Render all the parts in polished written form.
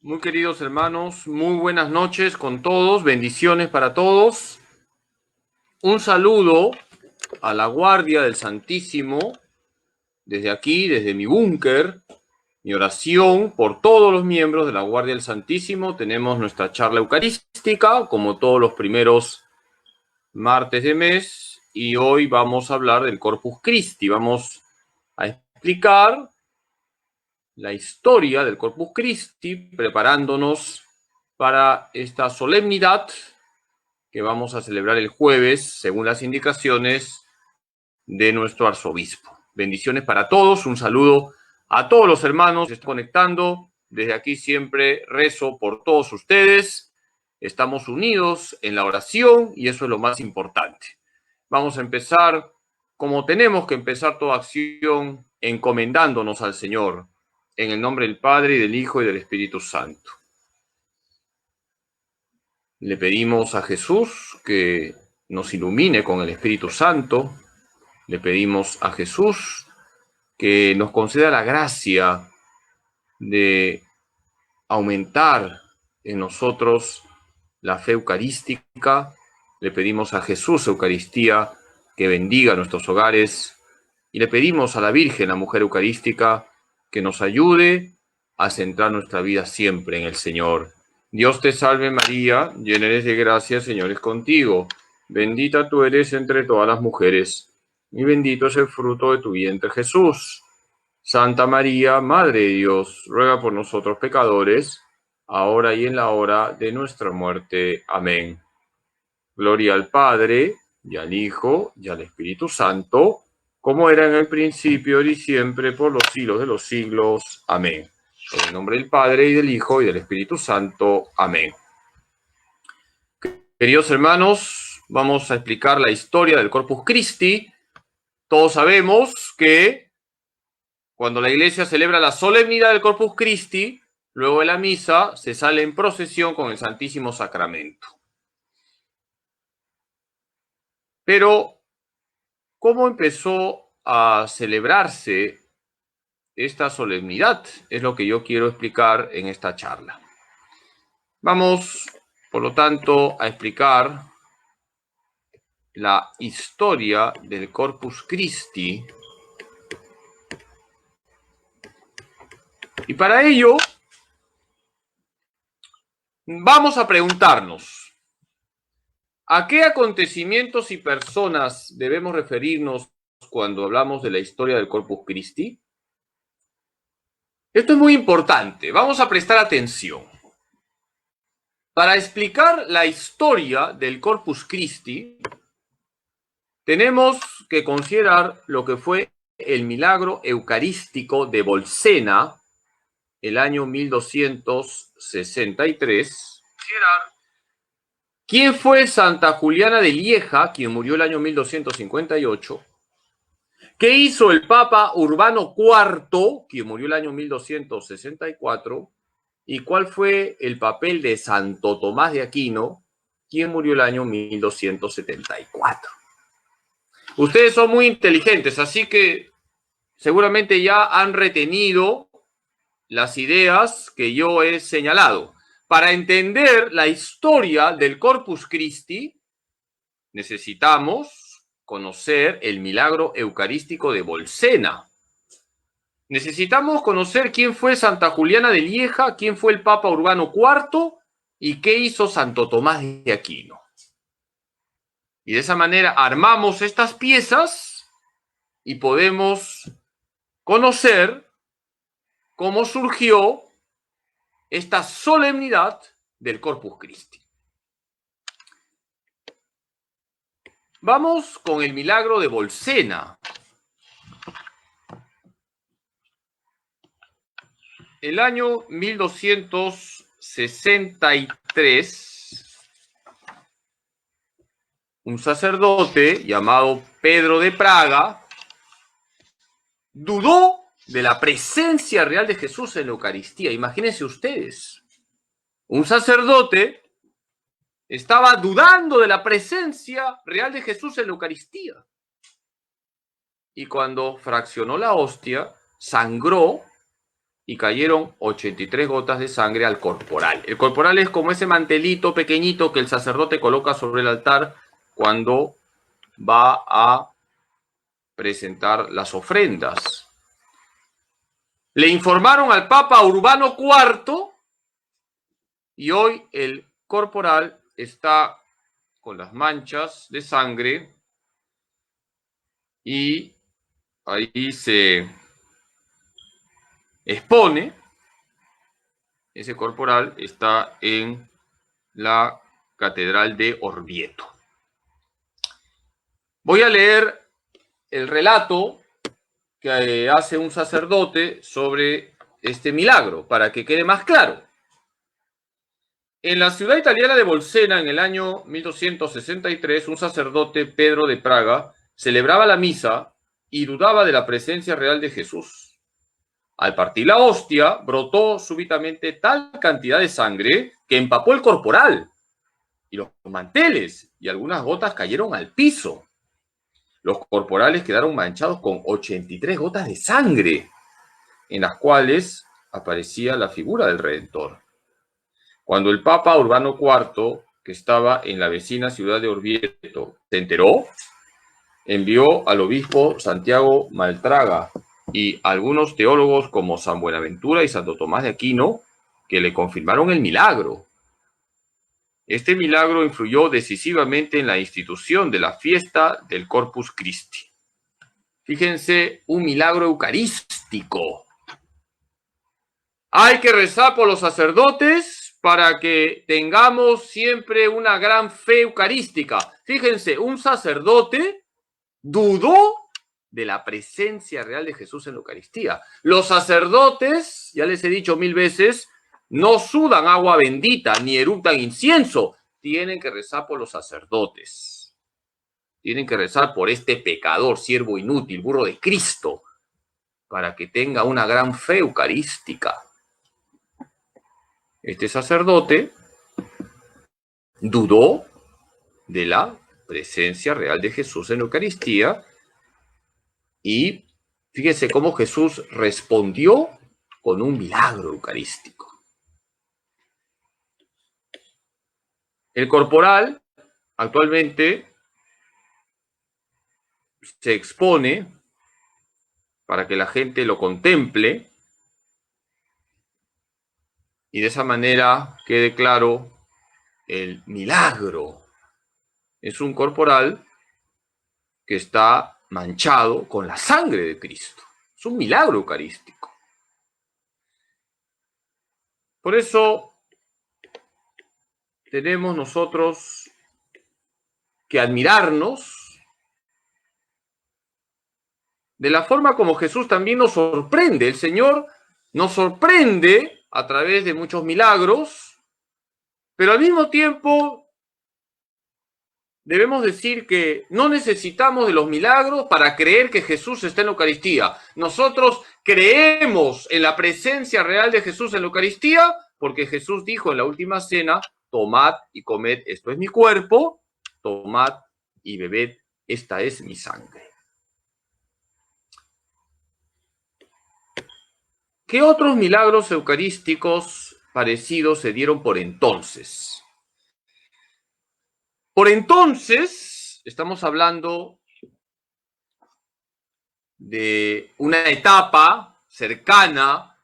Muy queridos hermanos, muy buenas noches con todos, bendiciones para todos. Un saludo a la guardia del Santísimo, desde aquí, desde mi búnker, mi oración por todos los miembros de la Guardia del Santísimo. Tenemos nuestra charla eucarística, como todos los primeros martes de mes, y hoy vamos a hablar del Corpus Christi. Vamos a explicar la historia del Corpus Christi, preparándonos para esta solemnidad que vamos a celebrar el jueves, según las indicaciones de nuestro arzobispo. Bendiciones para todos, un saludo a todos los hermanos que están conectando. Desde aquí siempre rezo por todos ustedes. Estamos unidos en la oración y eso es lo más importante. Vamos a empezar como tenemos que empezar toda acción, encomendándonos al Señor, en el nombre del Padre, y del Hijo, y del Espíritu Santo. Le pedimos a Jesús que nos ilumine con el Espíritu Santo. Le pedimos a Jesús que nos conceda la gracia de aumentar en nosotros la fe eucarística. Le pedimos a Jesús, Eucaristía, que bendiga nuestros hogares. Y le pedimos a la Virgen, la mujer eucarística, que nos ayude a centrar nuestra vida siempre en el Señor. Dios te salve María, llena eres de gracia, el Señor es contigo. Bendita tú eres entre todas las mujeres, y bendito es el fruto de tu vientre Jesús. Santa María, Madre de Dios, ruega por nosotros pecadores, ahora y en la hora de nuestra muerte. Amén. Gloria al Padre, y al Hijo, y al Espíritu Santo, como era en el principio, y siempre, por los siglos de los siglos. Amén. En el nombre del Padre, y del Hijo, y del Espíritu Santo. Amén. Queridos hermanos, vamos a explicar la historia del Corpus Christi. Todos sabemos que cuando la Iglesia celebra la solemnidad del Corpus Christi, luego de la misa, se sale en procesión con el Santísimo Sacramento. Pero, ¿cómo empezó a celebrarse esta solemnidad? Es lo que yo quiero explicar en esta charla. Vamos, por lo tanto, a explicar la historia del Corpus Christi. Y para ello, vamos a preguntarnos, ¿a qué acontecimientos y personas debemos referirnos cuando hablamos de la historia del Corpus Christi? Esto es muy importante, vamos a prestar atención. Para explicar la historia del Corpus Christi, tenemos que considerar lo que fue el milagro eucarístico de Bolsena, el año 1263. ¿Quién fue Santa Juliana de Lieja, quien murió el año 1258? ¿Qué hizo el Papa Urbano IV, quien murió el año 1264? ¿Y cuál fue el papel de Santo Tomás de Aquino, quien murió el año 1274? Ustedes son muy inteligentes, así que seguramente ya han retenido las ideas que yo he señalado. Para entender la historia del Corpus Christi, necesitamos conocer el milagro eucarístico de Bolsena. Necesitamos conocer quién fue Santa Juliana de Lieja, quién fue el Papa Urbano IV y qué hizo Santo Tomás de Aquino. Y de esa manera armamos estas piezas y podemos conocer cómo surgió esta solemnidad del Corpus Christi. Vamos con el milagro de Bolsena. El año 1263, un sacerdote llamado Pedro de Praga dudó de la presencia real de Jesús en la Eucaristía. Imagínense ustedes, un sacerdote estaba dudando de la presencia real de Jesús en la Eucaristía. Y cuando fraccionó la hostia, sangró y cayeron 83 gotas de sangre al corporal. El corporal es como ese mantelito pequeñito que el sacerdote coloca sobre el altar cuando va a presentar las ofrendas. Le informaron al Papa Urbano IV y hoy el corporal está con las manchas de sangre y ahí se expone. Ese corporal está en la Catedral de Orvieto. Voy a leer el relato que hace un sacerdote sobre este milagro para que quede más claro. En la ciudad italiana de Bolsena, en el año 1263, un sacerdote, Pedro de Praga, celebraba la misa y dudaba de la presencia real de Jesús. Al partir la hostia, brotó súbitamente tal cantidad de sangre que empapó el corporal y los manteles, y algunas gotas cayeron al piso. Los corporales quedaron manchados con 83 gotas de sangre, en las cuales aparecía la figura del Redentor. Cuando el Papa Urbano IV, que estaba en la vecina ciudad de Orvieto, se enteró, envió al obispo Santiago Maltraga y algunos teólogos como San Buenaventura y Santo Tomás de Aquino, que le confirmaron el milagro. Este milagro influyó decisivamente en la institución de la fiesta del Corpus Christi. Fíjense, un milagro eucarístico. Hay que rezar por los sacerdotes para que tengamos siempre una gran fe eucarística. Fíjense, un sacerdote dudó de la presencia real de Jesús en la Eucaristía. Los sacerdotes, ya les he dicho 1000 veces, no sudan agua bendita ni eructan incienso. Tienen que rezar por los sacerdotes. Tienen que rezar por este pecador, siervo inútil, burro de Cristo, para que tenga una gran fe eucarística. Este sacerdote dudó de la presencia real de Jesús en la Eucaristía y fíjense cómo Jesús respondió con un milagro eucarístico. El corporal actualmente se expone para que la gente lo contemple y de esa manera quede claro el milagro. Es un corporal que está manchado con la sangre de Cristo. Es un milagro eucarístico. Por eso tenemos nosotros que admirarnos de la forma como Jesús también nos sorprende. El Señor nos sorprende a través de muchos milagros, pero al mismo tiempo debemos decir que no necesitamos de los milagros para creer que Jesús está en la Eucaristía. Nosotros creemos en la presencia real de Jesús en la Eucaristía porque Jesús dijo en la última cena: tomad y comed, esto es mi cuerpo, tomad y bebed, esta es mi sangre. ¿Qué otros milagros eucarísticos parecidos se dieron por entonces? Por entonces, estamos hablando de una etapa cercana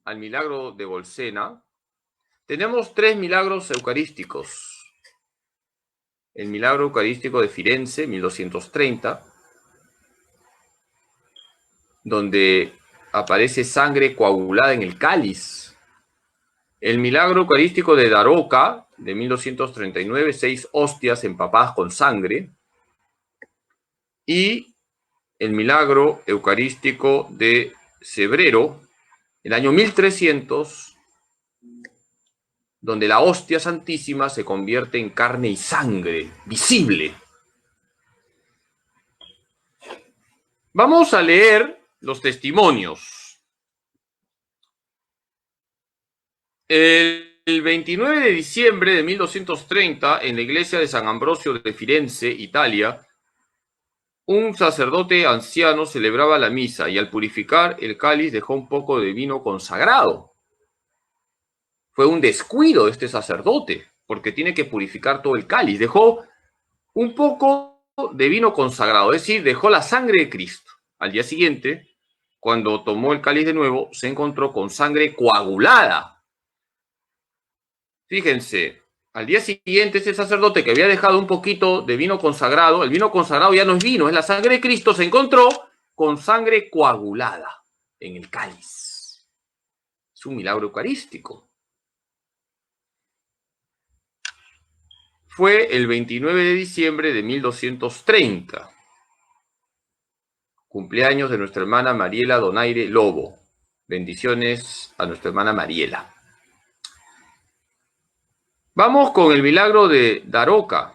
al milagro de Bolsena. Tenemos 3 milagros eucarísticos. El milagro eucarístico de Firenze, 1230, donde aparece sangre coagulada en el cáliz. El milagro eucarístico de Daroca, de 1239, 6 hostias empapadas con sangre. Y el milagro eucarístico de Cebrero, el año 1300, donde la hostia santísima se convierte en carne y sangre visible. Vamos a leer los testimonios. El 29 de diciembre de 1230, en la iglesia de San Ambrosio de Firenze, Italia, Un sacerdote anciano celebraba la misa y al purificar el cáliz dejó un poco de vino consagrado. Fue un descuido de este sacerdote, porque tiene que purificar todo el cáliz. Dejó un poco de vino consagrado, es decir, dejó la sangre de Cristo. Al día siguiente, cuando tomó el cáliz de nuevo, se encontró con sangre coagulada. Fíjense, al día siguiente ese sacerdote que había dejado un poquito de vino consagrado, el vino consagrado ya no es vino, es la sangre de Cristo, se encontró con sangre coagulada en el cáliz. Es un milagro eucarístico. Fue el 29 de diciembre de 1230. Cumpleaños de nuestra hermana Mariela Donaire Lobo. Bendiciones a nuestra hermana Mariela. Vamos con el milagro de Daroca.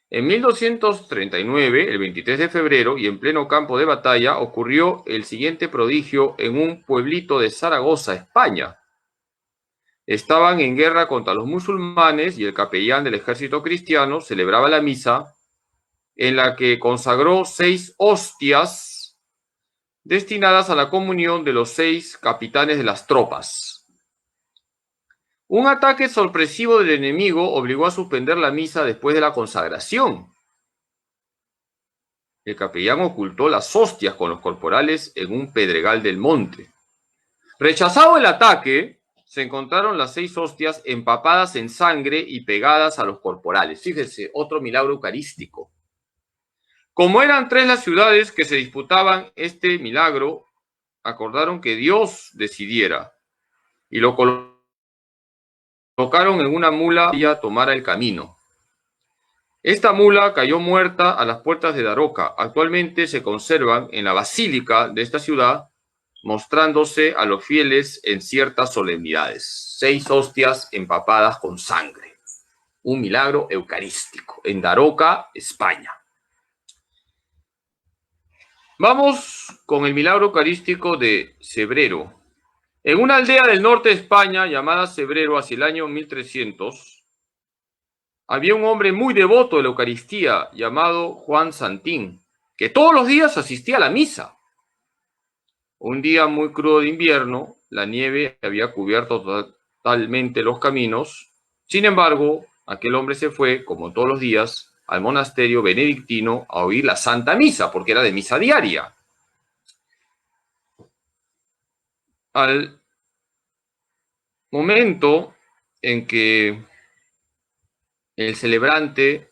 En 1239, el 23 de febrero, y en pleno campo de batalla, ocurrió el siguiente prodigio en un pueblito de Zaragoza, España. Estaban en guerra contra los musulmanes y el capellán del ejército cristiano celebraba la misa en la que consagró 6 hostias destinadas a la comunión de los 6 capitanes de las tropas. Un ataque sorpresivo del enemigo obligó a suspender la misa después de la consagración. El capellán ocultó las hostias con los corporales en un pedregal del monte. Rechazado el ataque, se encontraron las 6 hostias empapadas en sangre y pegadas a los corporales. Fíjense, otro milagro eucarístico. Como eran 3 las ciudades que se disputaban este milagro, acordaron que Dios decidiera y lo colocaron en una mula y ella tomara el camino. Esta mula cayó muerta a las puertas de Daroca. Actualmente se conservan en la basílica de esta ciudad, mostrándose a los fieles en ciertas solemnidades. 6 hostias empapadas con sangre. Un milagro eucarístico en Daroca, España. Vamos con el milagro eucarístico de Cebrero. En una aldea del norte de España llamada Cebrero, hacia el año 1300, había un hombre muy devoto de la Eucaristía llamado Juan Santín, que todos los días asistía a la misa. Un día muy crudo de invierno, la nieve había cubierto totalmente los caminos. Sin embargo, aquel hombre se fue, como todos los días, al monasterio benedictino a oír la Santa Misa, porque era de misa diaria. Al momento en que el celebrante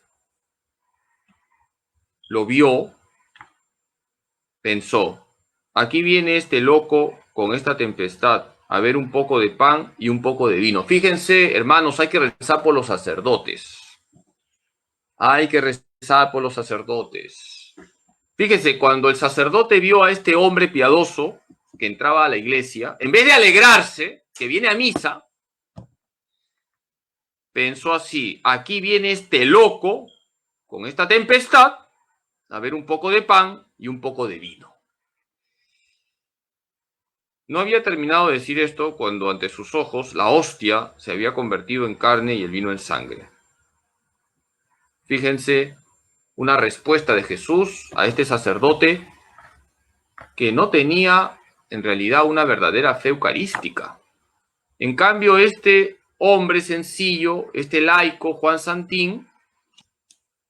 lo vio, pensó: aquí viene este loco con esta tempestad a ver un poco de pan y un poco de vino. Fíjense, hermanos, hay que rezar por los sacerdotes. Hay que rezar por los sacerdotes. Fíjense, cuando el sacerdote vio a este hombre piadoso que entraba a la iglesia, en vez de alegrarse, que viene a misa, pensó así: aquí viene este loco con esta tempestad a ver un poco de pan y un poco de vino. No había terminado de decir esto cuando ante sus ojos la hostia se había convertido en carne y el vino en sangre. Fíjense, una respuesta de Jesús a este sacerdote que no tenía en realidad una verdadera fe eucarística. En cambio, este hombre sencillo, este laico, Juan Santín,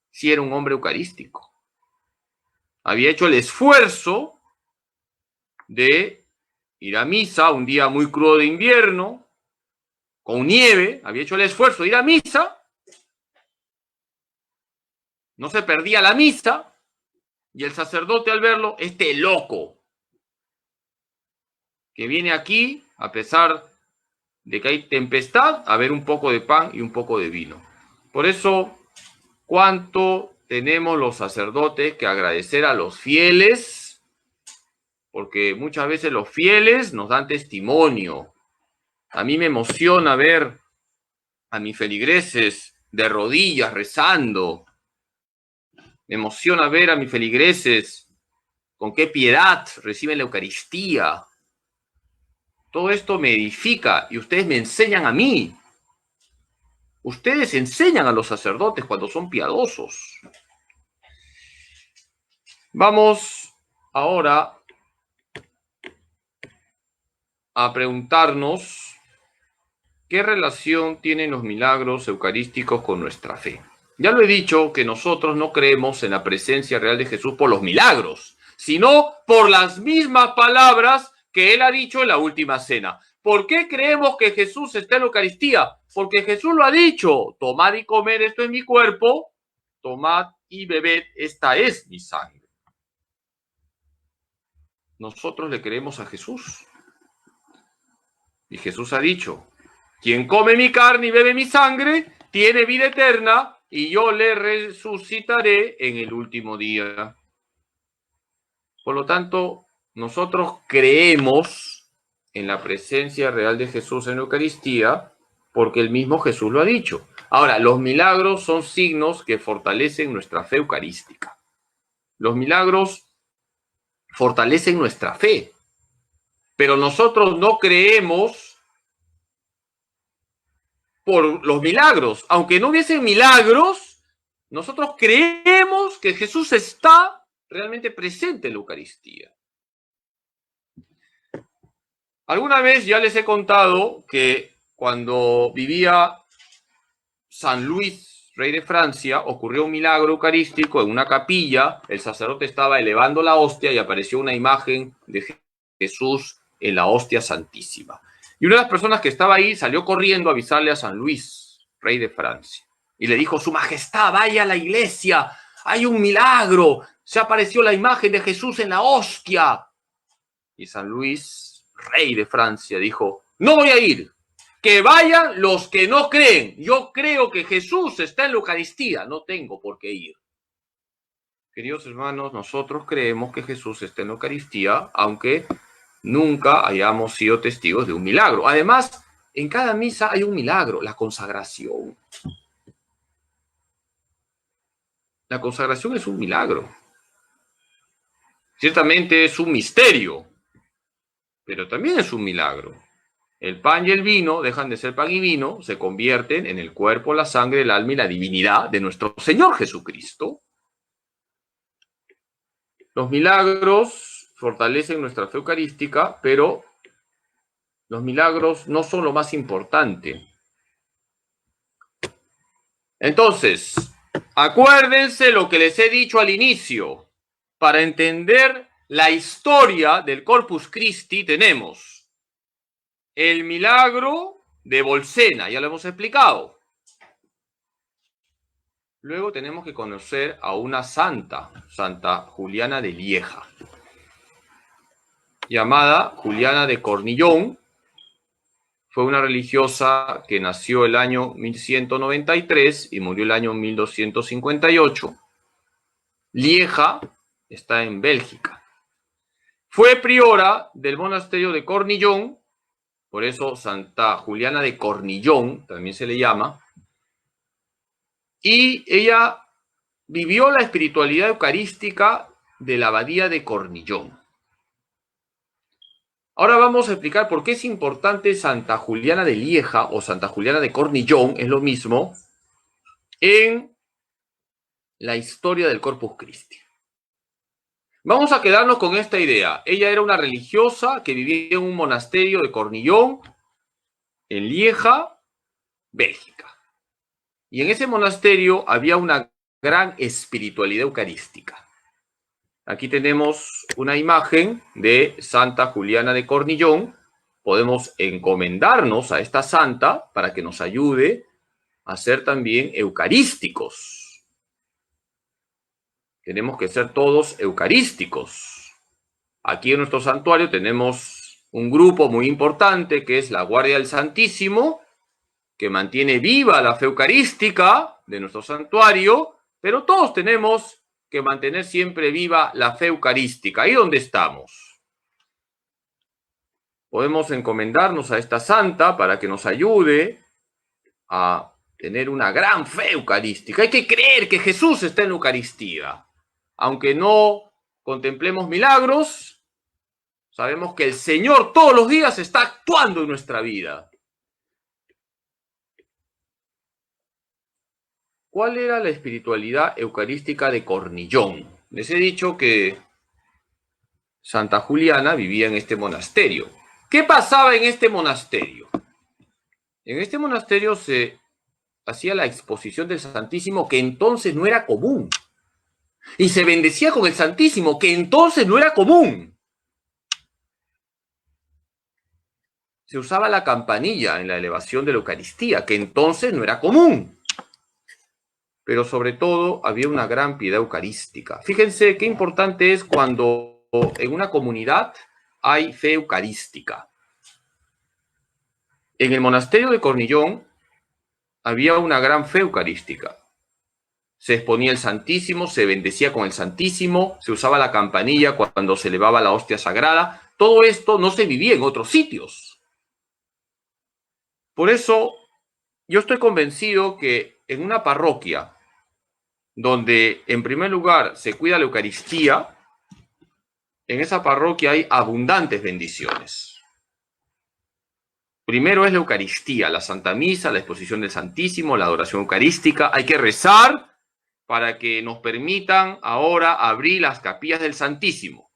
sí era un hombre eucarístico. Había hecho el esfuerzo de ir a misa un día muy crudo de invierno, con nieve, había hecho el esfuerzo de ir a misa, no se perdía la misa, y el sacerdote al verlo, este loco, que viene aquí, a pesar de que hay tempestad, a ver un poco de pan y un poco de vino. Por eso, ¿cuánto tenemos los sacerdotes que agradecer a los fieles? Porque muchas veces los fieles nos dan testimonio. A mí me emociona ver a mis feligreses de rodillas rezando. Me emociona ver a mis feligreses con qué piedad reciben la Eucaristía. Todo esto me edifica y ustedes me enseñan a mí. Ustedes enseñan a los sacerdotes cuando son piadosos. Vamos ahora a preguntarnos qué relación tienen los milagros eucarísticos con nuestra fe. Ya lo he dicho que nosotros no creemos en la presencia real de Jesús por los milagros, sino por las mismas palabras que él ha dicho en la última cena. ¿Por qué creemos que Jesús está en la Eucaristía? Porque Jesús lo ha dicho: tomad y comed, esto es mi cuerpo, tomad y bebed, esta es mi sangre. Nosotros le creemos a Jesús. Y Jesús ha dicho: quien come mi carne y bebe mi sangre, tiene vida eterna, y yo le resucitaré en el último día. Por lo tanto, nosotros creemos en la presencia real de Jesús en la Eucaristía, porque el mismo Jesús lo ha dicho. Ahora, los milagros son signos que fortalecen nuestra fe eucarística. Los milagros fortalecen nuestra fe, pero nosotros no creemos por los milagros. Aunque no hubiesen milagros, nosotros creemos que Jesús está realmente presente en la Eucaristía. Alguna vez ya les he contado que cuando vivía San Luis, rey de Francia, ocurrió un milagro eucarístico en una capilla. El sacerdote estaba elevando la hostia y apareció una imagen de Jesús en la hostia santísima. Y una de las personas que estaba ahí salió corriendo a avisarle a San Luis, rey de Francia, y le dijo: Su Majestad, vaya a la iglesia, hay un milagro, se apareció la imagen de Jesús en la hostia. Y San Luis, rey de Francia, dijo: no voy a ir, que vayan los que no creen. Yo creo que Jesús está en la Eucaristía, no tengo por qué ir. Queridos hermanos, nosotros creemos que Jesús está en la Eucaristía, aunque nunca hayamos sido testigos de un milagro. Además, en cada misa hay un milagro: la consagración. La consagración es un milagro. Ciertamente es un misterio, pero también es un milagro. El pan y el vino dejan de ser pan y vino, se convierten en el cuerpo, la sangre, el alma y la divinidad de nuestro Señor Jesucristo. Los milagros fortalecen nuestra fe eucarística, pero los milagros no son lo más importante. Entonces, acuérdense lo que les he dicho al inicio. Para entender la historia del Corpus Christi tenemos el milagro de Bolsena, ya lo hemos explicado. Luego tenemos que conocer a una santa, Santa Juliana de Lieja, llamada Juliana de Cornillón. Fue una religiosa que nació el año 1193 y murió el año 1258. Lieja está en Bélgica. Fue priora del monasterio de Cornillón, por eso Santa Juliana de Cornillón también se le llama, y ella vivió la espiritualidad eucarística de la abadía de Cornillón. Ahora vamos a explicar por qué es importante Santa Juliana de Lieja o Santa Juliana de Cornillón, es lo mismo, en la historia del Corpus Christi. Vamos a quedarnos con esta idea. Ella era una religiosa que vivía en un monasterio de Cornillón, en Lieja, Bélgica. Y en ese monasterio había una gran espiritualidad eucarística. Aquí tenemos una imagen de Santa Juliana de Cornillón. Podemos encomendarnos a esta santa para que nos ayude a ser también eucarísticos. Tenemos que ser todos eucarísticos. Aquí en nuestro santuario tenemos un grupo muy importante que es la Guardia del Santísimo, que mantiene viva la fe eucarística de nuestro santuario, pero todos tenemos que mantener siempre viva la fe eucarística. ¿Ahí donde estamos? Podemos encomendarnos a esta santa para que nos ayude a tener una gran fe eucarística. Hay que creer que Jesús está en la Eucaristía. Aunque no contemplemos milagros, sabemos que el Señor todos los días está actuando en nuestra vida. ¿Cuál era la espiritualidad eucarística de Cornillón? Les he dicho que Santa Juliana vivía en este monasterio. ¿Qué pasaba en este monasterio? En este monasterio se hacía la exposición del Santísimo, que entonces no era común. Y se bendecía con el Santísimo, que entonces no era común. Se usaba la campanilla en la elevación de la Eucaristía, que entonces no era común. Pero sobre todo había una gran piedad eucarística. Fíjense qué importante es cuando en una comunidad hay fe eucarística. En el monasterio de Cornillón había una gran fe eucarística. Se exponía el Santísimo, se bendecía con el Santísimo, se usaba la campanilla cuando se elevaba la hostia sagrada. Todo esto no se vivía en otros sitios. Por eso, yo estoy convencido que en una parroquia donde, en primer lugar, se cuida la Eucaristía, en esa parroquia hay abundantes bendiciones. Primero es la Eucaristía, la Santa Misa, la exposición del Santísimo, la adoración eucarística. Hay que rezar para que nos permitan ahora abrir las capillas del Santísimo.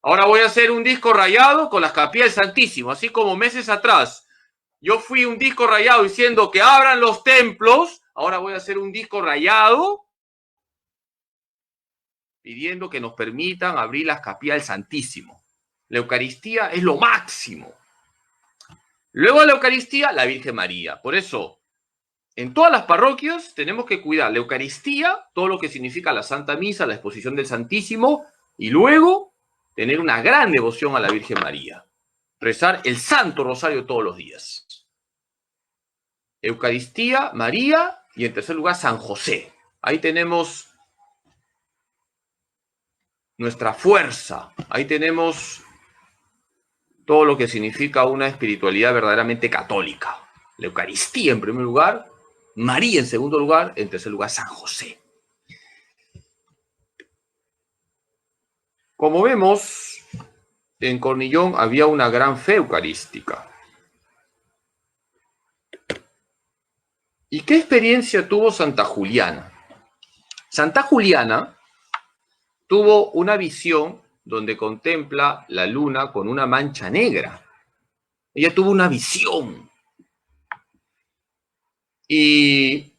Ahora voy a hacer un disco rayado con las capillas del Santísimo, así como meses atrás yo fui un disco rayado diciendo que abran los templos, ahora voy a hacer un disco rayado pidiendo que nos permitan abrir las capillas del Santísimo. La Eucaristía es lo máximo. Luego de la Eucaristía, la Virgen María. Por eso, en todas las parroquias tenemos que cuidar la Eucaristía, todo lo que significa la Santa Misa, la exposición del Santísimo, y luego tener una gran devoción a la Virgen María. Rezar el Santo Rosario todos los días. Eucaristía, María, y en tercer lugar, San José. Ahí tenemos nuestra fuerza, ahí tenemos todo lo que significa una espiritualidad verdaderamente católica. La Eucaristía en primer lugar, María en segundo lugar, en tercer lugar San José. Como vemos, en Cornillón había una gran fe eucarística. ¿Y qué experiencia tuvo Santa Juliana? Santa Juliana tuvo una visión donde contempla la luna con una mancha negra. Ella tuvo una visión. Y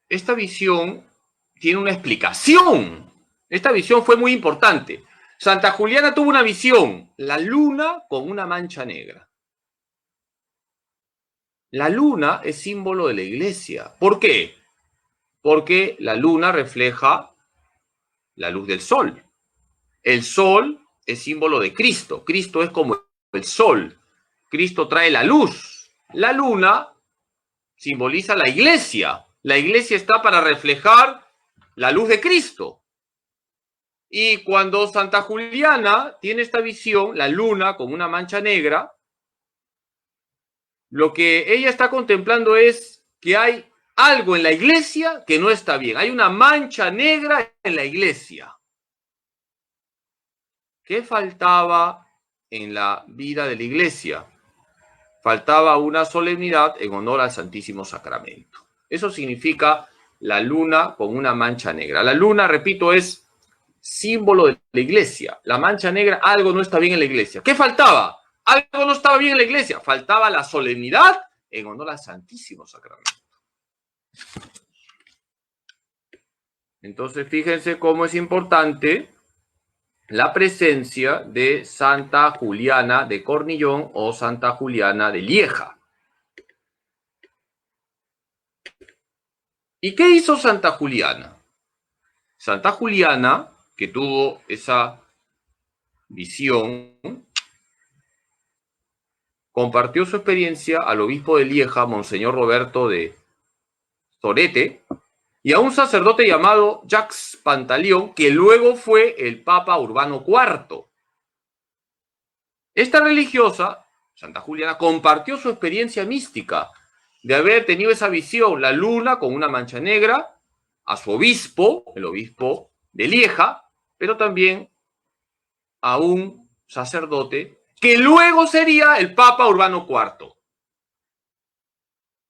esta visión tiene una explicación. Esta visión fue muy importante. Santa Juliana tuvo una visión, la luna con una mancha negra. La luna es símbolo de la iglesia. ¿Por qué? Porque la luna refleja la luz del sol. El sol es símbolo de Cristo. Cristo es como el sol. Cristo trae la luz. La luna simboliza la iglesia. La iglesia está para reflejar la luz de Cristo. Y cuando Santa Juliana tiene esta visión, la luna con una mancha negra, lo que ella está contemplando es que hay algo en la iglesia que no está bien. Hay una mancha negra en la iglesia. ¿Qué faltaba en la vida de la iglesia? Faltaba una solemnidad en honor al Santísimo Sacramento. Eso significa la luna con una mancha negra. La luna, repito, es símbolo de la iglesia. La mancha negra, algo no está bien en la iglesia. ¿Qué faltaba? Algo no estaba bien en la iglesia. Faltaba la solemnidad en honor al Santísimo Sacramento. Entonces, fíjense cómo es importante la presencia de Santa Juliana de Cornillón o Santa Juliana de Lieja. ¿Y qué hizo Santa Juliana? Santa Juliana, que tuvo esa visión, compartió su experiencia al obispo de Lieja, Monseñor Roberto de Torete, y a un sacerdote llamado Jacques Pantaleón, que luego fue el Papa Urbano IV. Esta religiosa, Santa Juliana, compartió su experiencia mística de haber tenido esa visión, la luna con una mancha negra, a su obispo, el obispo de Lieja, pero también a un sacerdote que luego sería el Papa Urbano IV.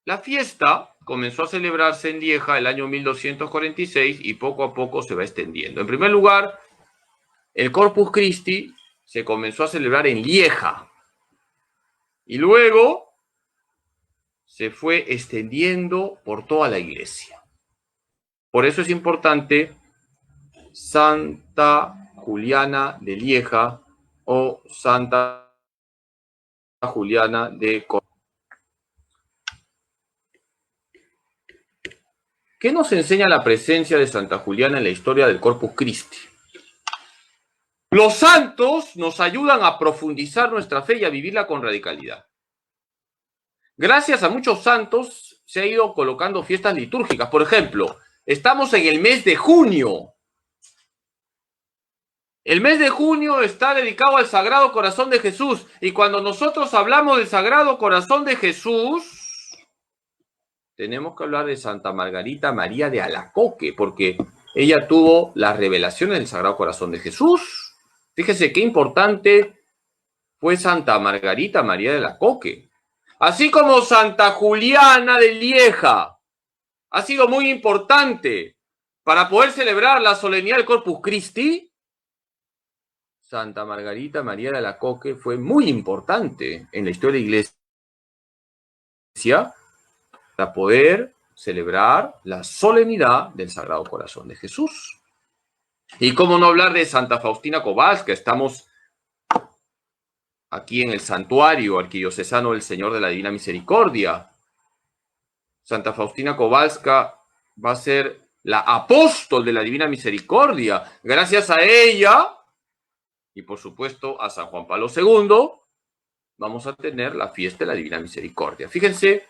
La fiesta comenzó a celebrarse en Lieja el año 1246 y poco a poco se va extendiendo. En primer lugar, el Corpus Christi se comenzó a celebrar en Lieja y luego se fue extendiendo por toda la iglesia. Por eso es importante Santa Juliana de Lieja o Santa Juliana de Corpus. ¿Qué nos enseña la presencia de Santa Juliana en la historia del Corpus Christi? Los santos nos ayudan a profundizar nuestra fe y a vivirla con radicalidad. Gracias a muchos santos se ha ido colocando fiestas litúrgicas. Por ejemplo, estamos en el mes de junio. El mes de junio está dedicado al Sagrado Corazón de Jesús. Y cuando nosotros hablamos del Sagrado Corazón de Jesús, tenemos que hablar de Santa Margarita María de Alacoque, porque ella tuvo las revelaciones del Sagrado Corazón de Jesús. Fíjese qué importante fue Santa Margarita María de Alacoque. Así como Santa Juliana de Lieja ha sido muy importante para poder celebrar la solemnidad del Corpus Christi, Santa Margarita María de Alacoque fue muy importante en la historia de la Iglesia para poder celebrar la solemnidad del Sagrado Corazón de Jesús. Y cómo no hablar de Santa Faustina Kowalska. Estamos aquí en el santuario arquidiocesano del Señor de la Divina Misericordia. Santa Faustina Kowalska va a ser la apóstol de la Divina Misericordia. Gracias a ella, y por supuesto a San Juan Pablo II, vamos a tener la fiesta de la Divina Misericordia. Fíjense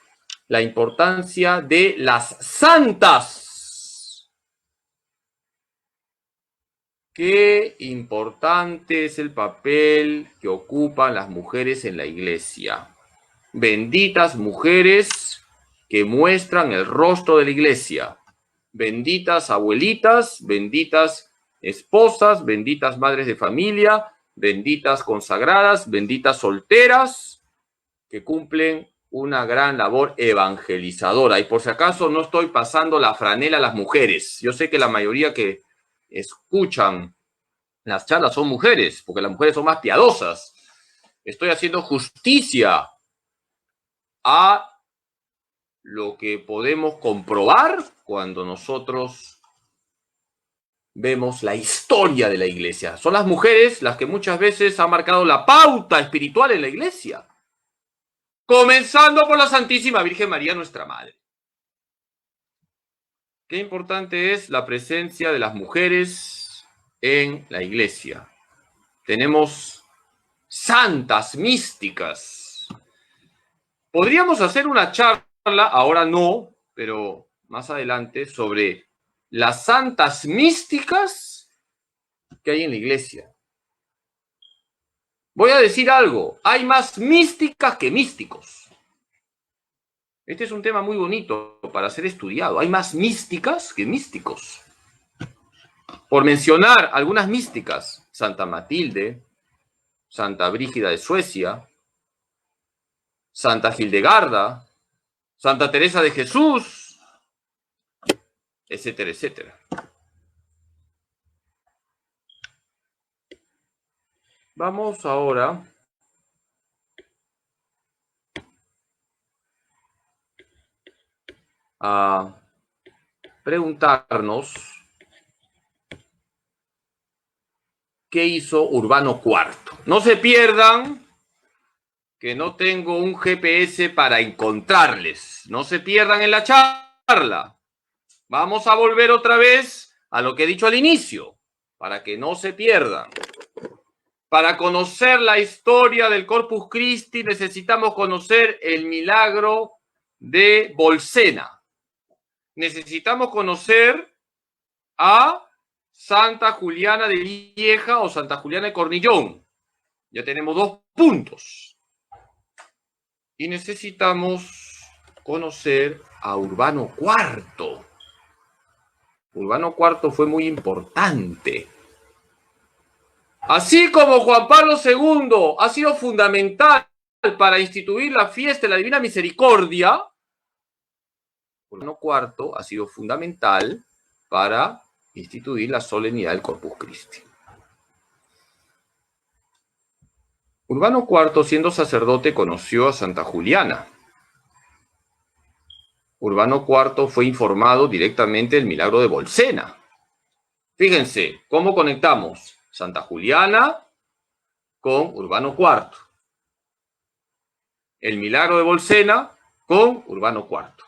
la importancia de las santas. Qué importante es el papel que ocupan las mujeres en la iglesia. Benditas mujeres que muestran el rostro de la iglesia. Benditas abuelitas, benditas esposas, benditas madres de familia, benditas consagradas, benditas solteras, que cumplen una gran labor evangelizadora. Y por si acaso no estoy pasando la franela a las mujeres. Yo sé que la mayoría que escuchan las charlas son mujeres, porque las mujeres son más piadosas. Estoy haciendo justicia a lo que podemos comprobar cuando nosotros vemos la historia de la iglesia. Son las mujeres las que muchas veces han marcado la pauta espiritual en la iglesia. Comenzando por la Santísima Virgen María, nuestra Madre. Qué importante es la presencia de las mujeres en la iglesia. Tenemos santas místicas. Podríamos hacer una charla, ahora no, pero más adelante, sobre las santas místicas que hay en la iglesia. Voy a decir algo, hay más místicas que místicos. Este es un tema muy bonito para ser estudiado. Hay más místicas que místicos. Por mencionar algunas místicas, Santa Matilde, Santa Brígida de Suecia, Santa Hildegarda, Santa Teresa de Jesús, etcétera, etcétera. Vamos ahora a preguntarnos qué hizo Urbano IV. No se pierdan que no tengo un GPS para encontrarles. No se pierdan en la charla. Vamos a volver otra vez a lo que he dicho al inicio, para que no se pierdan. Para conocer la historia del Corpus Christi necesitamos conocer el milagro de Bolsena. Necesitamos conocer a Santa Juliana de Lieja o Santa Juliana de Cornillón. Ya tenemos 2 puntos. Y necesitamos conocer a Urbano IV. Urbano IV fue muy importante. Así como Juan Pablo II ha sido fundamental para instituir la fiesta de la Divina Misericordia, Urbano IV ha sido fundamental para instituir la solemnidad del Corpus Christi. Urbano IV, siendo sacerdote, conoció a Santa Juliana. Urbano IV fue informado directamente del milagro de Bolsena. Fíjense, ¿cómo conectamos Santa Juliana con Urbano IV? El milagro de Bolsena con Urbano IV.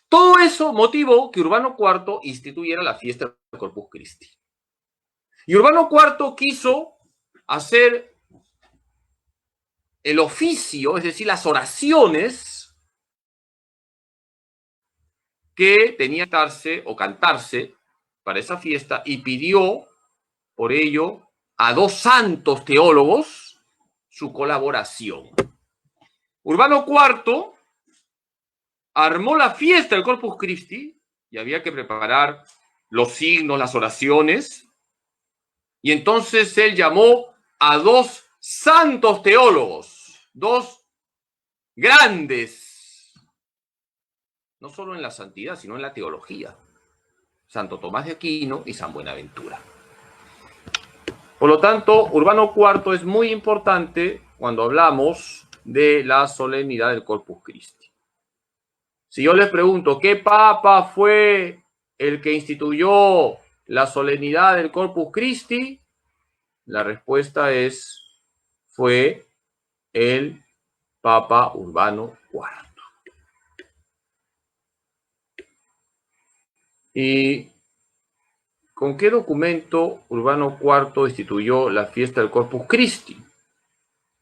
Todo eso motivó que Urbano IV instituyera la fiesta del Corpus Christi. Y Urbano IV quiso hacer el oficio, es decir, las oraciones que tenía que darse o cantarse para esa fiesta, y pidió por ello a dos santos teólogos su colaboración. Urbano IV armó la fiesta del Corpus Christi y había que preparar los signos, las oraciones, y entonces él llamó a dos santos teólogos, dos grandes, no solo en la santidad, sino en la teología, Santo Tomás de Aquino y San Buenaventura. Por lo tanto, Urbano IV es muy importante cuando hablamos de la solemnidad del Corpus Christi. Si yo les pregunto, ¿qué papa fue el que instituyó la solemnidad del Corpus Christi? La respuesta fue el Papa Urbano IV. ¿Y con qué documento Urbano IV instituyó la fiesta del Corpus Christi?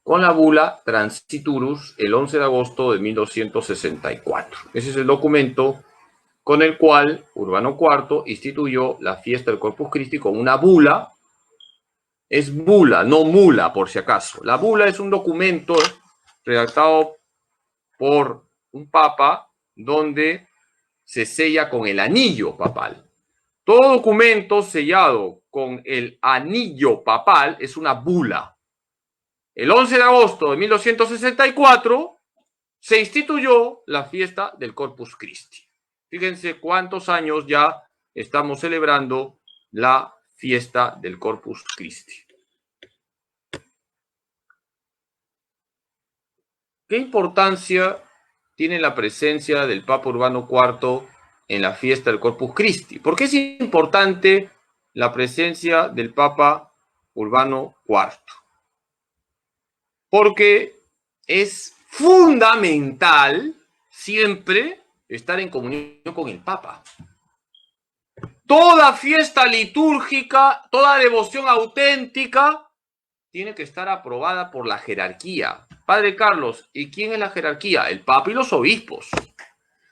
Con la bula Transiturus el 11 de agosto de 1264. Ese es el documento con el cual Urbano IV instituyó la fiesta del Corpus Christi con una bula. Es bula, no mula, por si acaso. La bula es un documento redactado por un papa donde se sella con el anillo papal. Todo documento sellado con el anillo papal es una bula. El 11 de agosto de 1264 se instituyó la fiesta del Corpus Christi. Fíjense cuántos años ya estamos celebrando la fiesta del Corpus Christi. ¿Qué importancia tiene la presencia del Papa Urbano IV en la fiesta del Corpus Christi? ¿Por qué es importante la presencia del Papa Urbano IV? Porque es fundamental siempre estar en comunión con el Papa. Toda fiesta litúrgica, toda devoción auténtica tiene que estar aprobada por la jerarquía. Padre Carlos, ¿y quién es la jerarquía? El Papa y los obispos.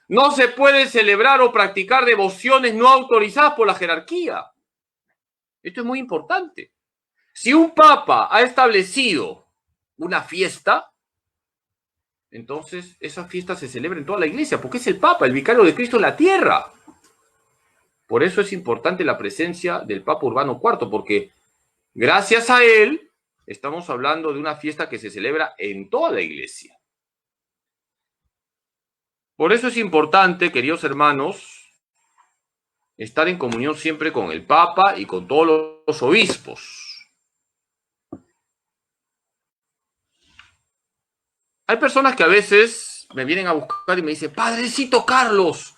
No se puede celebrar o practicar devociones no autorizadas por la jerarquía. Esto es muy importante. Si un Papa ha establecido una fiesta, entonces esa fiesta se celebra en toda la iglesia, porque es el Papa, el vicario de Cristo en la tierra. Por eso es importante la presencia del Papa Urbano IV, porque gracias a él estamos hablando de una fiesta que se celebra en toda la iglesia. Por eso es importante, queridos hermanos, estar en comunión siempre con el Papa y con todos los obispos. Hay personas que a veces me vienen a buscar y me dicen, Padrecito Carlos,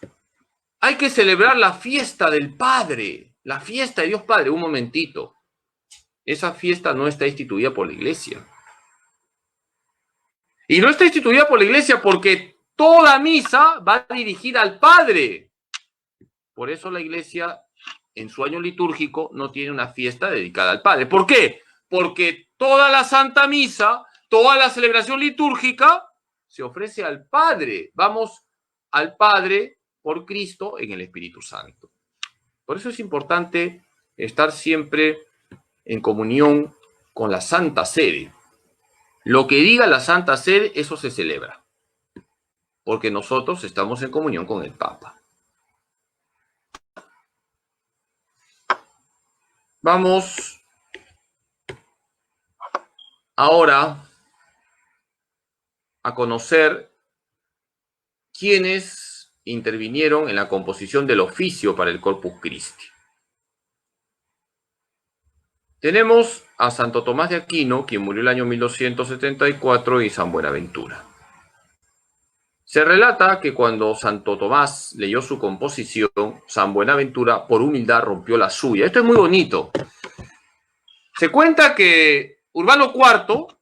hay que celebrar la fiesta del Padre, la fiesta de Dios Padre. Un momentito, esa fiesta no está instituida por la iglesia. Y no está instituida por la iglesia porque toda misa va dirigida al Padre. Por eso la iglesia en su año litúrgico no tiene una fiesta dedicada al Padre. ¿Por qué? Porque toda la Santa Misa, toda la celebración litúrgica se ofrece al Padre. Vamos al Padre por Cristo en el Espíritu Santo. Por eso es importante estar siempre en comunión con la Santa Sede. Lo que diga la Santa Sede, eso se celebra. Porque nosotros estamos en comunión con el Papa. Vamos ahora a conocer quiénes intervinieron en la composición del oficio para el Corpus Christi. Tenemos a Santo Tomás de Aquino, quien murió el año 1274, y San Buenaventura. Se relata que cuando Santo Tomás leyó su composición, San Buenaventura, por humildad, rompió la suya. Esto es muy bonito. Se cuenta que Urbano IV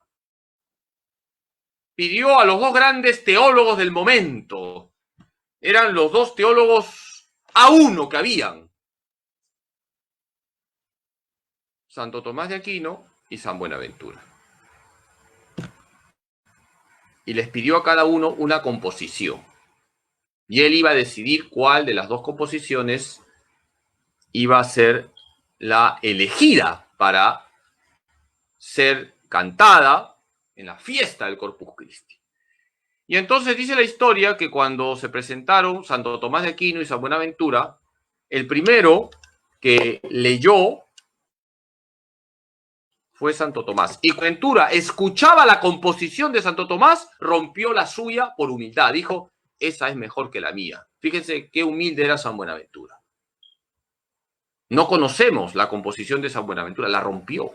pidió a los dos grandes teólogos del momento. Eran los dos teólogos A1 que habían. Santo Tomás de Aquino y San Buenaventura. Y les pidió a cada uno una composición. Y él iba a decidir cuál de las dos composiciones iba a ser la elegida para ser cantada en la fiesta del Corpus Christi. Y entonces dice la historia que cuando se presentaron Santo Tomás de Aquino y San Buenaventura, el primero que leyó fue Santo Tomás. Y cuando Buenaventura escuchaba la composición de Santo Tomás, rompió la suya por humildad. Dijo, esa es mejor que la mía. Fíjense qué humilde era San Buenaventura. No conocemos la composición de San Buenaventura, la rompió.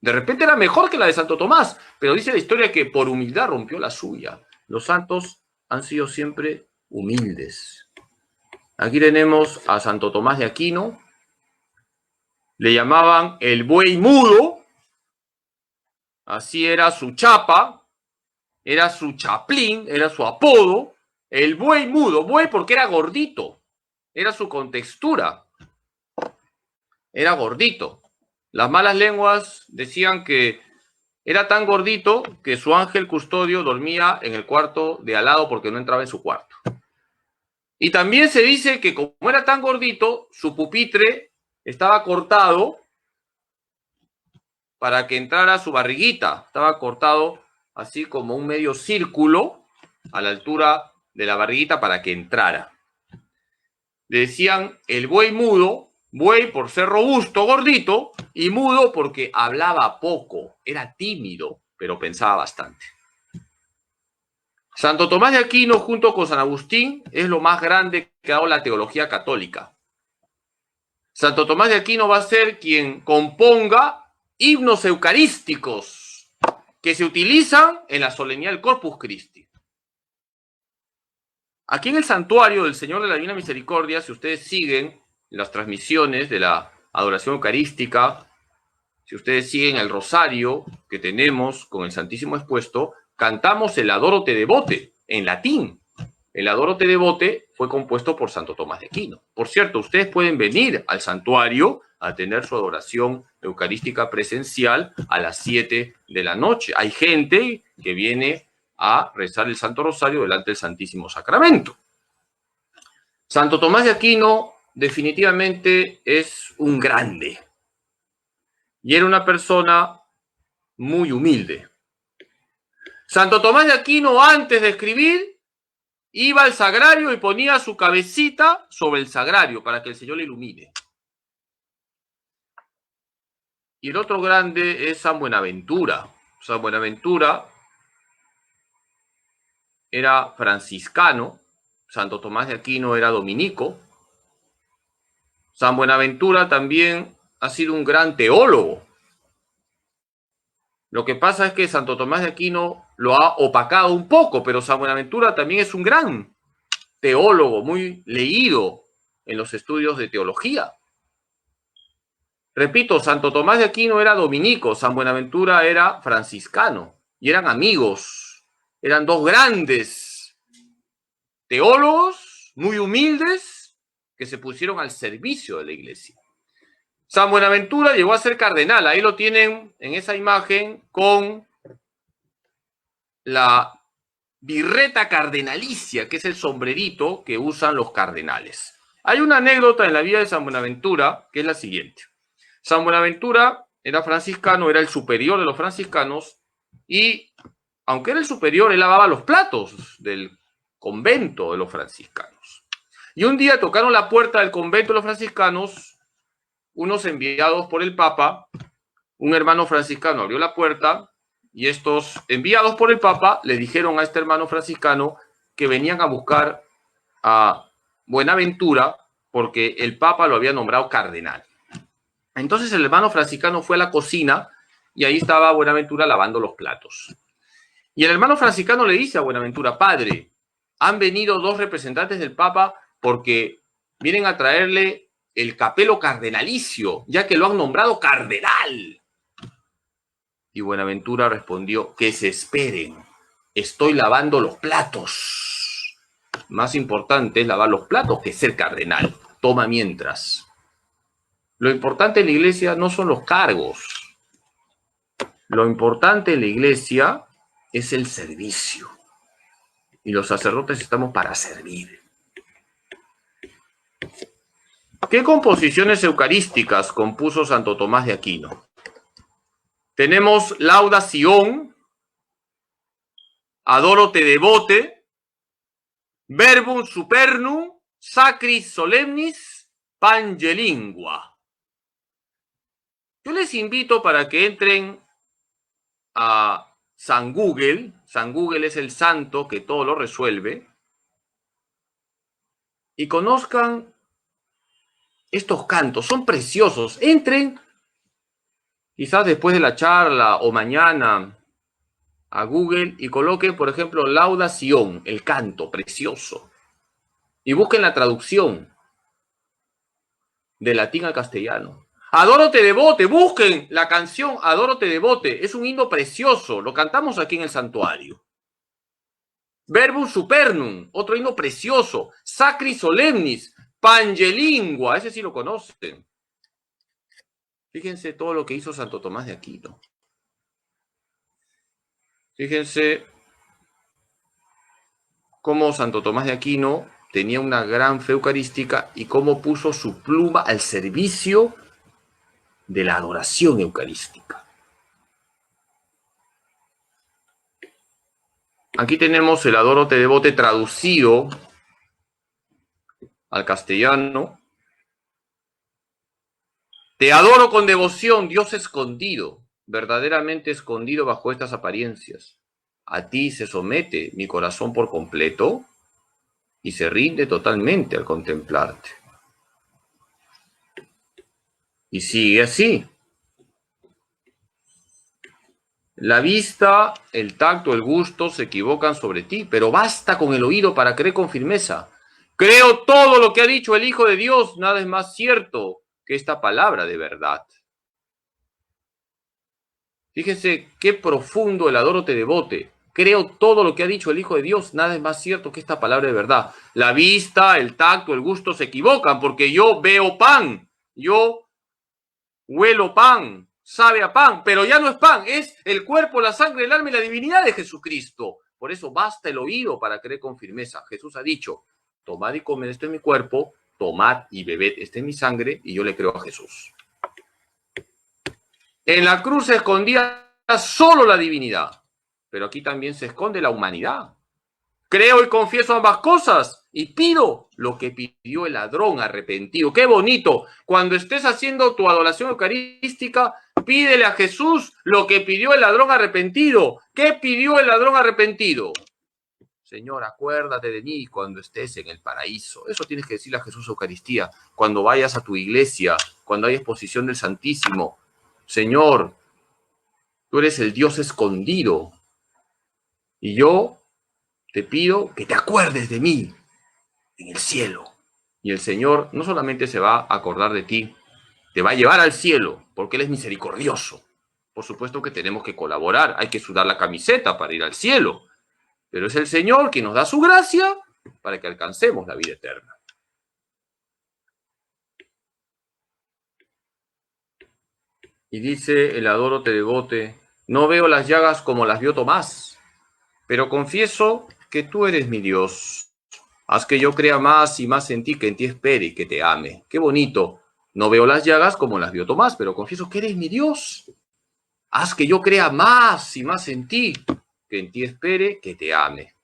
De repente era mejor que la de Santo Tomás, pero dice la historia que por humildad rompió la suya. Los santos han sido siempre humildes. Aquí tenemos a Santo Tomás de Aquino. Le llamaban el buey mudo. Así era su chapa, era su chaplín, era su apodo. El buey mudo, buey porque era gordito. Era su contextura. Era gordito. Las malas lenguas decían que era tan gordito que su ángel custodio dormía en el cuarto de al lado porque no entraba en su cuarto. Y también se dice que como era tan gordito, su pupitre estaba cortado para que entrara su barriguita. Estaba cortado así como un medio círculo a la altura de la barriguita para que entrara. Le decían el buey mudo, buey por ser robusto, gordito, y mudo porque hablaba poco, era tímido, pero pensaba bastante. Santo Tomás de Aquino, junto con San Agustín, es lo más grande que ha dado la teología católica. Santo Tomás de Aquino va a ser quien componga himnos eucarísticos que se utilizan en la solemnidad del Corpus Christi. Aquí en el santuario del Señor de la Divina Misericordia, si ustedes siguen las transmisiones de la adoración eucarística, si ustedes siguen el rosario que tenemos con el Santísimo expuesto, cantamos el Adoro te devote en latín. El Adoro te devote fue compuesto por Santo Tomás de Aquino. Por cierto, ustedes pueden venir al santuario a tener su adoración eucarística presencial a las 7 de la noche. Hay gente que viene a rezar el Santo Rosario delante del Santísimo Sacramento. Santo Tomás de Aquino definitivamente es un grande y era una persona muy humilde. Santo Tomás de Aquino, antes de escribir, iba al sagrario y ponía su cabecita sobre el sagrario para que el Señor le ilumine. Y el otro grande es San Buenaventura. San Buenaventura era franciscano, Santo Tomás de Aquino era dominico. San Buenaventura también ha sido un gran teólogo. Lo que pasa es que Santo Tomás de Aquino lo ha opacado un poco, pero San Buenaventura también es un gran teólogo, muy leído en los estudios de teología. Repito, Santo Tomás de Aquino era dominico, San Buenaventura era franciscano, y eran amigos. Eran dos grandes teólogos, muy humildes, que se pusieron al servicio de la iglesia. San Buenaventura llegó a ser cardenal, ahí lo tienen en esa imagen con la birreta cardenalicia, que es el sombrerito que usan los cardenales. Hay una anécdota en la vida de San Buenaventura que es la siguiente. San Buenaventura era franciscano, era el superior de los franciscanos y, aunque era el superior, él lavaba los platos del convento de los franciscanos. Y un día tocaron la puerta del convento de los franciscanos unos enviados por el Papa. Un hermano franciscano abrió la puerta y estos enviados por el Papa le dijeron a este hermano franciscano que venían a buscar a Buenaventura porque el Papa lo había nombrado cardenal. Entonces el hermano franciscano fue a la cocina y ahí estaba Buenaventura lavando los platos. Y el hermano franciscano le dice a Buenaventura: padre, han venido dos representantes del Papa porque vienen a traerle el capelo cardenalicio, ya que lo han nombrado cardenal. Y Buenaventura respondió: que se esperen, estoy lavando los platos. Más importante es lavar los platos que ser cardenal. Toma mientras. Lo importante en la iglesia no son los cargos. Lo importante en la iglesia es el servicio. Y los sacerdotes estamos para servir. ¿Qué composiciones eucarísticas compuso Santo Tomás de Aquino? Tenemos Lauda Sion, Adoro te devote, Verbum supernum, Sacris solemnis, Pangelingua. Yo les invito para que entren a San Google. San Google es el santo que todo lo resuelve. Y conozcan estos cantos, son preciosos. Entren, quizás después de la charla o mañana, a Google y coloquen, por ejemplo, Lauda Sion, el canto precioso. Y busquen la traducción de latín al castellano. Adoro te devote, busquen la canción Adoro te devote. Es un himno precioso, lo cantamos aquí en el santuario. Verbum supernum, otro himno precioso. Sacris solemnis, Pangelingua, ese sí lo conocen. Fíjense todo lo que hizo Santo Tomás de Aquino. Fíjense cómo Santo Tomás de Aquino tenía una gran fe eucarística y cómo puso su pluma al servicio de la adoración eucarística. Aquí tenemos el Adoro te devote traducido al castellano. Te adoro con devoción, Dios escondido, verdaderamente escondido bajo estas apariencias. A ti se somete mi corazón por completo y se rinde totalmente al contemplarte. Y sigue así. La vista, el tacto, el gusto se equivocan sobre ti, pero basta con el oído para creer con firmeza. Creo todo lo que ha dicho el Hijo de Dios, nada es más cierto que esta palabra de verdad. Fíjense qué profundo el Adoro te devote. Creo todo lo que ha dicho el Hijo de Dios, nada es más cierto que esta palabra de verdad. La vista, el tacto, el gusto se equivocan porque yo veo pan, yo huelo pan, sabe a pan, pero ya no es pan, es el cuerpo, la sangre, el alma y la divinidad de Jesucristo. Por eso basta el oído para creer con firmeza. Jesús ha dicho: tomad y comed, esto es mi cuerpo, tomad y bebed, esta es mi sangre, y yo le creo a Jesús. En la cruz se escondía solo la divinidad, pero aquí también se esconde la humanidad. Creo y confieso ambas cosas y pido lo que pidió el ladrón arrepentido. ¡Qué bonito! Cuando estés haciendo tu adoración eucarística, pídele a Jesús lo que pidió el ladrón arrepentido. ¿Qué pidió el ladrón arrepentido? Señor, acuérdate de mí cuando estés en el paraíso. Eso tienes que decirle a Jesús Eucaristía. Cuando vayas a tu iglesia, cuando hay exposición del Santísimo. Señor, tú eres el Dios escondido. Y yo te pido que te acuerdes de mí en el cielo. Y el Señor no solamente se va a acordar de ti, te va a llevar al cielo, porque Él es misericordioso. Por supuesto que tenemos que colaborar, hay que sudar la camiseta para ir al cielo. Pero es el Señor quien nos da su gracia para que alcancemos la vida eterna. Y dice el Adoro te devote: no veo las llagas como las vio Tomás, pero confieso que tú eres mi Dios. Haz que yo crea más y más en ti, que en ti espere y que te ame. Qué bonito. No veo las llagas como las vio Tomás, pero confieso que eres mi Dios. Haz que yo crea más y más en ti, que en ti espere, que te ame.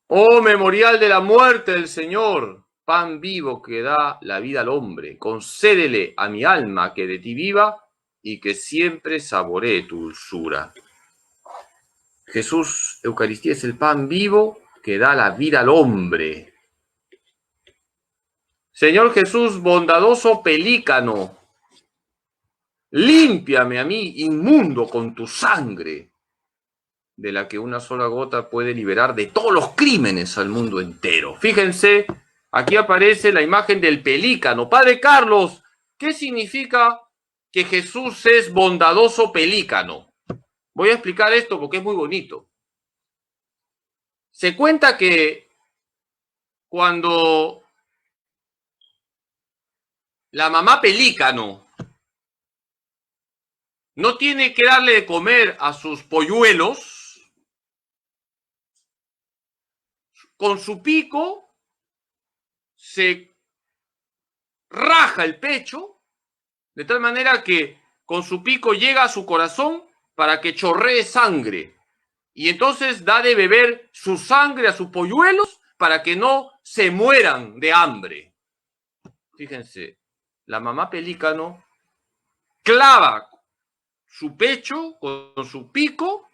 Oh memorial de la muerte del Señor, pan vivo que da la vida al hombre, concédele a mi alma que de ti viva y que siempre saboree tu dulzura. Jesús Eucaristía es el pan vivo que da la vida al hombre. Señor Jesús, bondadoso pelícano, límpiame a mí, inmundo, con tu sangre, de la que una sola gota puede liberar de todos los crímenes al mundo entero. Fíjense, aquí aparece la imagen del pelícano. Padre Carlos, ¿qué significa que Jesús es bondadoso pelícano? Voy a explicar esto porque es muy bonito. Se cuenta que cuando la mamá pelícano no tiene que darle de comer a sus polluelos, con su pico se raja el pecho, de tal manera que con su pico llega a su corazón para que chorree sangre. Y entonces da de beber su sangre a sus polluelos para que no se mueran de hambre. Fíjense, la mamá pelícano clava su pecho con su pico,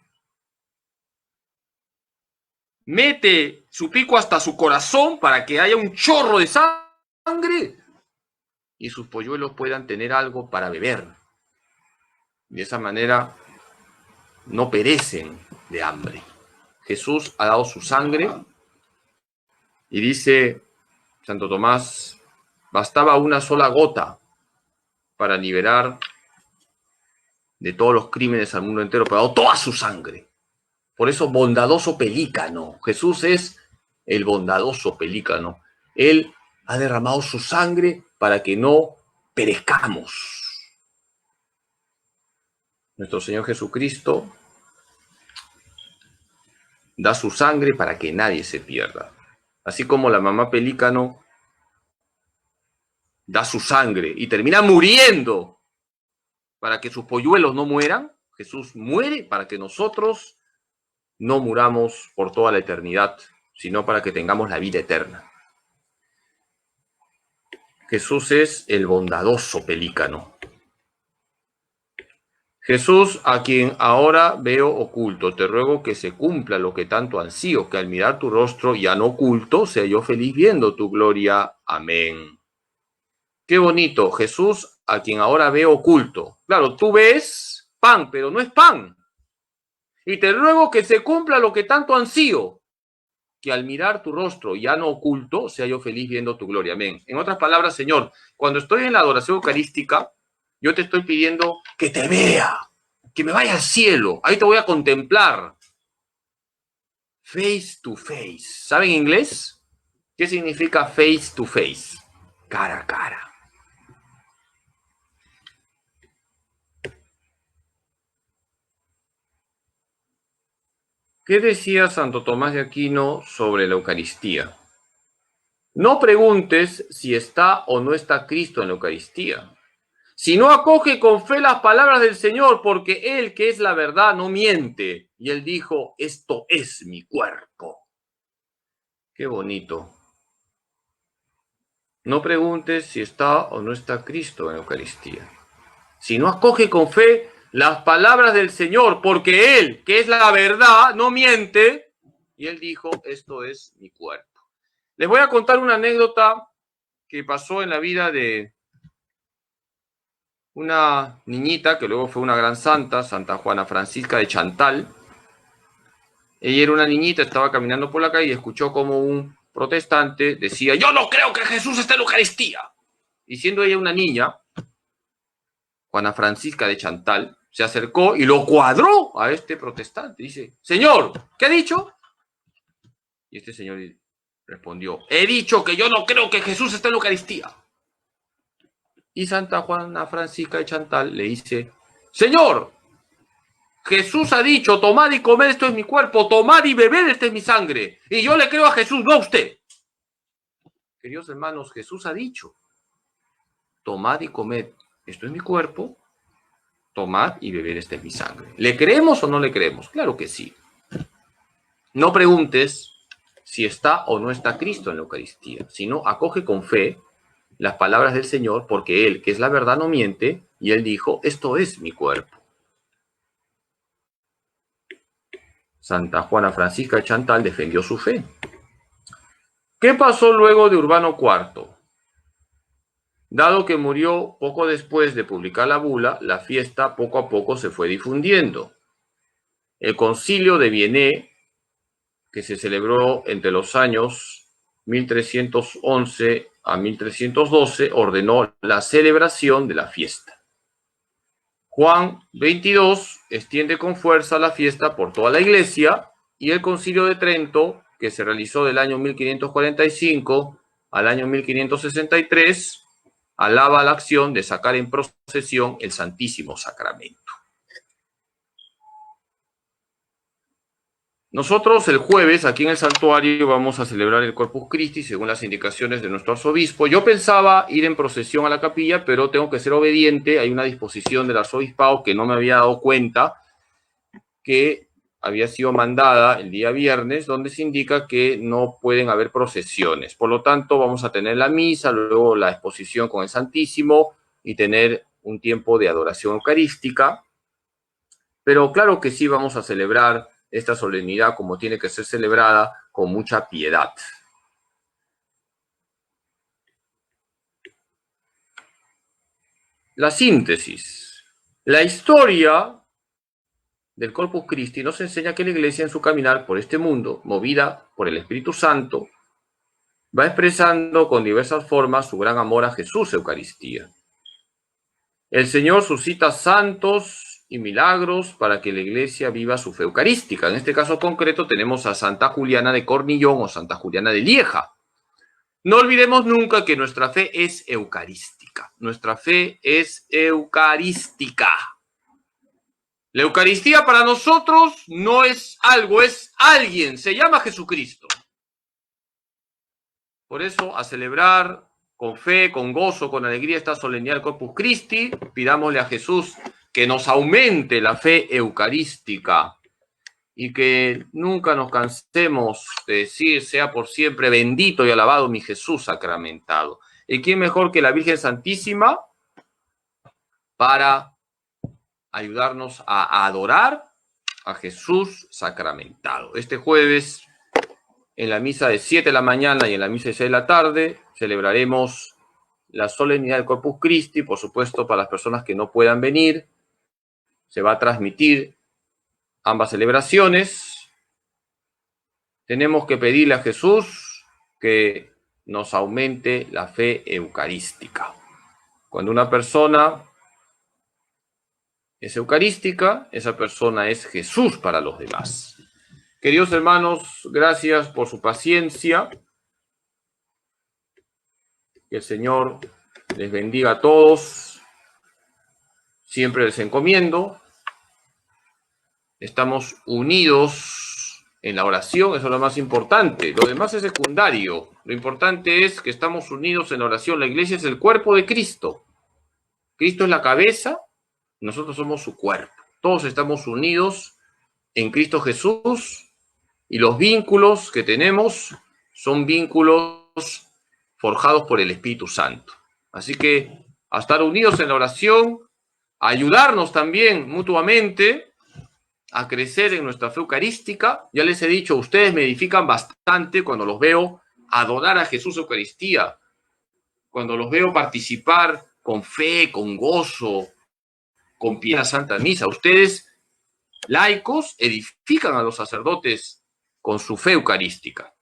mete su pico hasta su corazón para que haya un chorro de sangre y sus polluelos puedan tener algo para beber. De esa manera no perecen de hambre. Jesús ha dado su sangre y dice Santo Tomás, bastaba una sola gota para liberar de todos los crímenes al mundo entero, pero ha dado toda su sangre. Por eso, bondadoso pelícano. Jesús es el bondadoso pelícano. Él ha derramado su sangre para que no perezcamos. Nuestro Señor Jesucristo da su sangre para que nadie se pierda. Así como la mamá pelícano da su sangre y termina muriendo para que sus polluelos no mueran, Jesús muere para que nosotros no muramos por toda la eternidad, sino para que tengamos la vida eterna. Jesús es el bondadoso pelícano. Jesús, a quien ahora veo oculto, te ruego que se cumpla lo que tanto ansío, que al mirar tu rostro ya no oculto, sea yo feliz viendo tu gloria. Amén. Qué bonito, Jesús, a quien ahora veo oculto. Claro, tú ves pan, pero no es pan. Y te ruego que se cumpla lo que tanto ansío, que al mirar tu rostro ya no oculto, sea yo feliz viendo tu gloria. Amén. En otras palabras, Señor, cuando estoy en la adoración eucarística, yo te estoy pidiendo que te vea, que me vaya al cielo. Ahí te voy a contemplar. Face to face. ¿Saben inglés? ¿Qué significa face to face? Cara a cara. ¿Qué decía Santo Tomás de Aquino sobre la Eucaristía? No preguntes si está o no está Cristo en la Eucaristía. Si no acoge con fe las palabras del Señor, porque Él, que es la verdad, no miente. Y Él dijo, esto es mi cuerpo. Qué bonito. No preguntes si está o no está Cristo en la Eucaristía. Si no acoge con fe las palabras del Señor, porque Él, que es la verdad, no miente. Y Él dijo, esto es mi cuerpo. Les voy a contar una anécdota que pasó en la vida de una niñita que luego fue una gran santa, Santa Juana Francisca de Chantal. Ella era una niñita, estaba caminando por la calle y escuchó como un protestante decía, yo no creo que Jesús esté en la Eucaristía. Y siendo ella una niña, Juana Francisca de Chantal se acercó y lo cuadró a este protestante. Dice, señor, ¿qué ha dicho? Y este señor respondió, he dicho que yo no creo que Jesús esté en la Eucaristía. Y Santa Juana Francisca de Chantal le dice, señor, Jesús ha dicho, tomad y comed, esto es mi cuerpo, tomad y bebed, esta es mi sangre. Y yo le creo a Jesús, no a usted. Queridos hermanos, Jesús ha dicho, tomad y comed, esto es mi cuerpo, tomad y bebed, esta es mi sangre. ¿Le creemos o no le creemos? Claro que sí. No preguntes si está o no está Cristo en la Eucaristía, sino acoge con fe las palabras del Señor, porque Él, que es la verdad, no miente, y Él dijo, esto es mi cuerpo. Santa Juana Francisca de Chantal defendió su fe. ¿Qué pasó luego de Urbano IV? Dado que murió poco después de publicar la bula, la fiesta poco a poco se fue difundiendo. El concilio de Vienne, que se celebró entre los años 1311 a 1312, ordenó la celebración de la fiesta. Juan XXII extiende con fuerza la fiesta por toda la iglesia y el concilio de Trento, que se realizó del año 1545 al año 1563, alaba la acción de sacar en procesión el Santísimo Sacramento. Nosotros el jueves aquí en el santuario vamos a celebrar el Corpus Christi según las indicaciones de nuestro arzobispo. Yo pensaba ir en procesión a la capilla, pero tengo que ser obediente. Hay una disposición del arzobispado que no me había dado cuenta, que había sido mandada el día viernes, donde se indica que no pueden haber procesiones. Por lo tanto, vamos a tener la misa, luego la exposición con el Santísimo y tener un tiempo de adoración eucarística. Pero claro que sí vamos a celebrar esta solemnidad como tiene que ser celebrada, con mucha piedad. La síntesis. La historia del Corpus Christi nos enseña que la Iglesia en su caminar por este mundo, movida por el Espíritu Santo, va expresando con diversas formas su gran amor a Jesús Eucaristía. El Señor suscita santos y milagros para que la Iglesia viva su fe eucarística. En este caso concreto tenemos a Santa Juliana de Cornillón o Santa Juliana de Lieja. No olvidemos nunca que nuestra fe es eucarística. Nuestra fe es eucarística. La Eucaristía para nosotros no es algo, es alguien. Se llama Jesucristo. Por eso, a celebrar con fe, con gozo, con alegría esta solemnidad del Corpus Christi, pidámosle a Jesús que nos aumente la fe eucarística y que nunca nos cansemos de decir, sea por siempre bendito y alabado mi Jesús sacramentado. ¿Y quién mejor que la Virgen Santísima para ayudarnos a adorar a Jesús sacramentado? Este jueves, en la misa de 7 de la mañana y en la misa de 6 de la tarde, celebraremos la solemnidad del Corpus Christi. Por supuesto, para las personas que no puedan venir, se va a transmitir ambas celebraciones. Tenemos que pedirle a Jesús que nos aumente la fe eucarística. Cuando una persona es eucarística, esa persona es Jesús para los demás. Queridos hermanos, gracias por su paciencia. Que el Señor les bendiga a todos. Siempre les encomiendo. Estamos unidos en la oración, eso es lo más importante. Lo demás es secundario. Lo importante es que estamos unidos en la oración. La iglesia es el cuerpo de Cristo. Cristo es la cabeza, nosotros somos su cuerpo. Todos estamos unidos en Cristo Jesús y los vínculos que tenemos son vínculos forjados por el Espíritu Santo. Así que a estar unidos en la oración, a ayudarnos también mutuamente a crecer en nuestra fe eucarística. Ya les he dicho, ustedes me edifican bastante cuando los veo adorar a Jesús Eucaristía, cuando los veo participar con fe, con gozo, con piedad en la Santa Misa. Ustedes, laicos, edifican a los sacerdotes con su fe eucarística.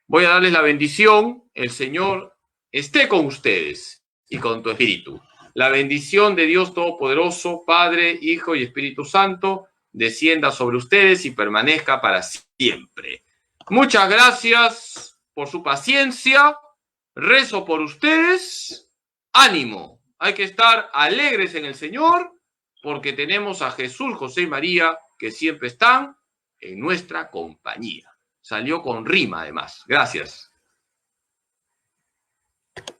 Voy a darles la bendición. El Señor esté con ustedes y con tu espíritu. La bendición de Dios Todopoderoso, Padre, Hijo y Espíritu Santo, descienda sobre ustedes y permanezca para siempre. Muchas gracias por su paciencia. Rezo por ustedes. Ánimo. Hay que estar alegres en el Señor porque tenemos a Jesús, José y María que siempre están en nuestra compañía. Salió con rima además. Gracias.